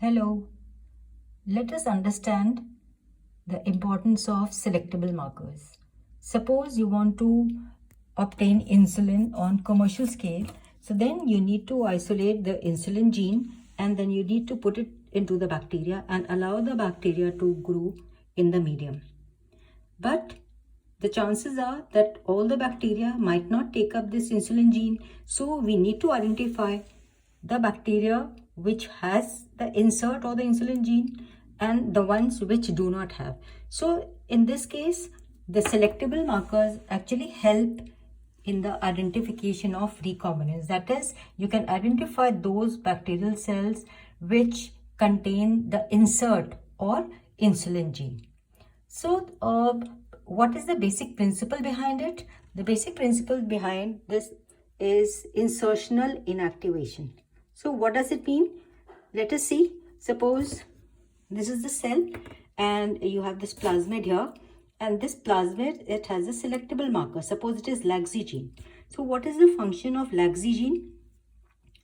Hello, let us understand the importance of selectable markers. Suppose you want to obtain insulin on commercial scale, so then you need to isolate the insulin gene and then you need to put it into the bacteria and allow the bacteria to grow in the medium. But the chances are that all the bacteria might not take up this insulin gene, so we need to identify the bacteria which has the insert or the insulin gene and the ones which do not have. So in this case, the selectable markers actually help in the identification of recombinants. That is, you can identify those bacterial cells which contain the insert or insulin gene. So what is the basic principle behind it? The basic principle behind this is insertional inactivation. So what does it mean? Let us see. Suppose this is the cell and you have this plasmid here, and this plasmid, it has a selectable marker. Suppose it is Lac Z gene. So what is the function of Lac Z gene?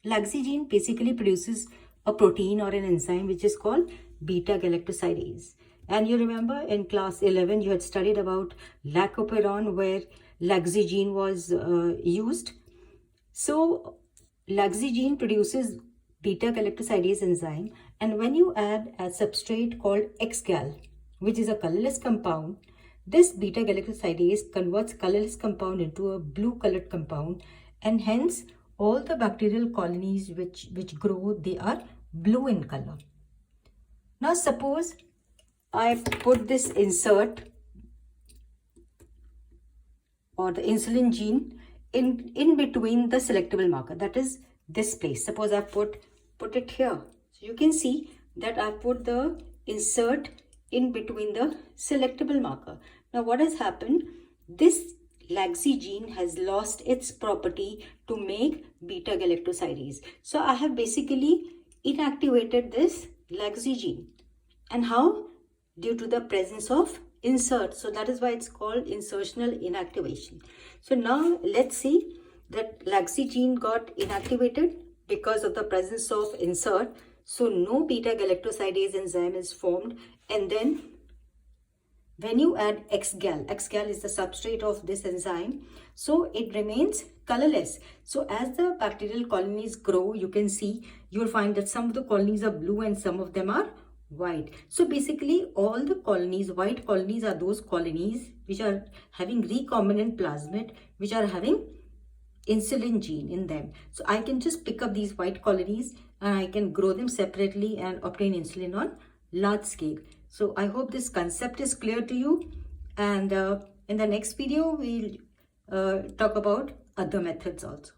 Lac Z gene basically produces a protein or an enzyme which is called beta-galactosidase. And you remember in class 11 you had studied about lactoperon where Lac Z gene was used. So Lac Z gene produces beta-galactosidase enzyme, and when you add a substrate called X-gal, which is a colorless compound, this beta-galactosidase converts colorless compound into a blue colored compound, and hence all the bacterial colonies which grow, they are blue in color. Now suppose I put this insert or the insulin gene in between the selectable marker, that is this place. Suppose I put it here. So you can see that I put the insert in between the selectable marker. Now what has happened? This Lac Z gene has lost its property to make beta-galactosidase. So I have basically inactivated this Lac Z gene. And how? Due to the presence of insert. So that is why it's called insertional inactivation. So now let's see that Lac Z gene got inactivated because of the presence of insert. So no beta-galactosidase enzyme is formed, and then when you add X-gal is the substrate of this enzyme, so it remains colorless. So as the bacterial colonies grow, you can see, you'll find that some of the colonies are blue and some of them are white. So basically all the colonies, white colonies, are those colonies which are having recombinant plasmid, which are having insulin gene in them. So I can just pick up these white colonies and I can grow them separately and obtain insulin on large scale. So I hope this concept is clear to you, and in the next video we'll talk about other methods also.